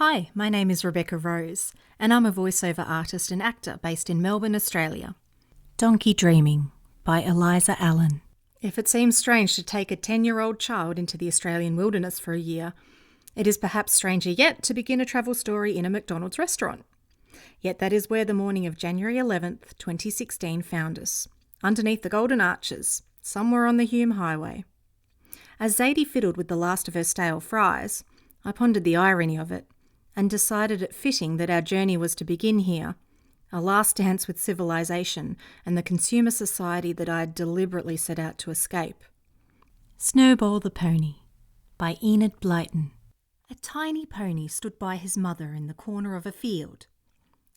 Hi, my name is Rebecca Rose, and I'm a voiceover artist and actor based in Melbourne, Australia. Donkey Dreaming by Eliza Allen. If it seems strange to take a 10-year-old child into the Australian wilderness for a year, it is perhaps stranger yet to begin a travel story in a McDonald's restaurant. Yet that is where the morning of January 11th, 2016 found us, underneath the Golden Arches, somewhere on the Hume Highway. As Zadie fiddled with the last of her stale fries, I pondered the irony of it, and decided it fitting that our journey was to begin here, a last dance with civilization and the consumer society that I had deliberately set out to escape. Snowball the Pony by Enid Blyton. A tiny pony stood by his mother in the corner of a field.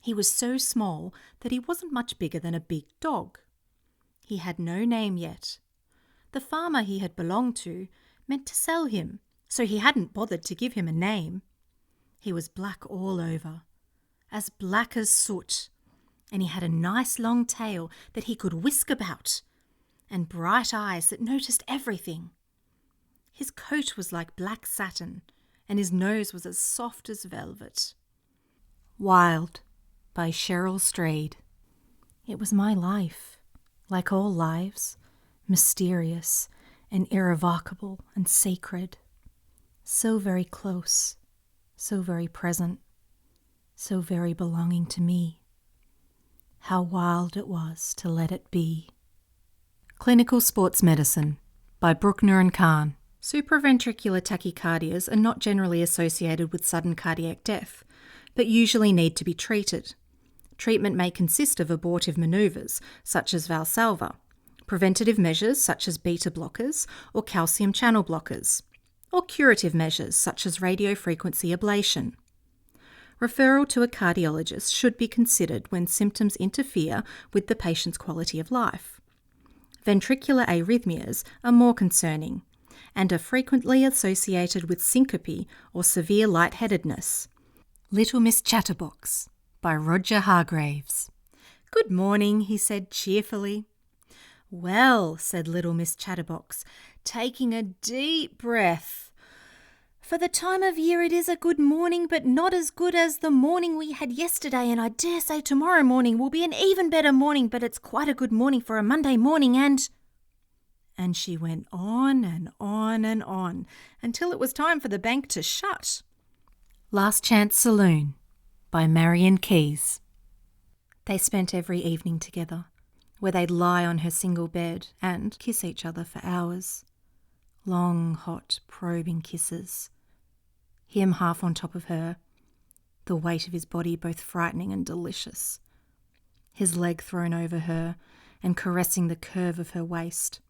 He was so small that he wasn't much bigger than a big dog. He had no name yet. The farmer he had belonged to meant to sell him, so he hadn't bothered to give him a name. He was black all over, as black as soot, and he had a nice long tail that he could whisk about, and bright eyes that noticed everything. His coat was like black satin, and his nose was as soft as velvet. Wild by Cheryl Strayed. It was my life, like all lives, mysterious and irrevocable and sacred, so very close, so very present, so very belonging to me. How wild it was to let it be. Clinical Sports Medicine by Bruckner and Kahn. Supraventricular tachycardias are not generally associated with sudden cardiac death, but usually need to be treated. Treatment may consist of abortive manoeuvres, such as Valsalva, preventative measures such as beta blockers or calcium channel blockers, or curative measures such as radiofrequency ablation. Referral to a cardiologist should be considered when symptoms interfere with the patient's quality of life. Ventricular arrhythmias are more concerning and are frequently associated with syncope or severe lightheadedness. Little Miss Chatterbox by Roger Hargraves. "Good morning," he said cheerfully. "Well," said Little Miss Chatterbox, taking a deep breath, "for the time of year it is a good morning, but not as good as the morning we had yesterday, and I dare say tomorrow morning will be an even better morning, but it's quite a good morning for a Monday morning, and she went on and on and on until it was time for the bank to shut. Last Chance Saloon by Marion Keyes. They spent every evening together, where they'd lie on her single bed and kiss each other for hours. Long, hot, probing kisses. Him half on top of her, the weight of his body both frightening and delicious. His leg thrown over her and caressing the curve of her waist,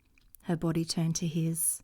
her body turned to his.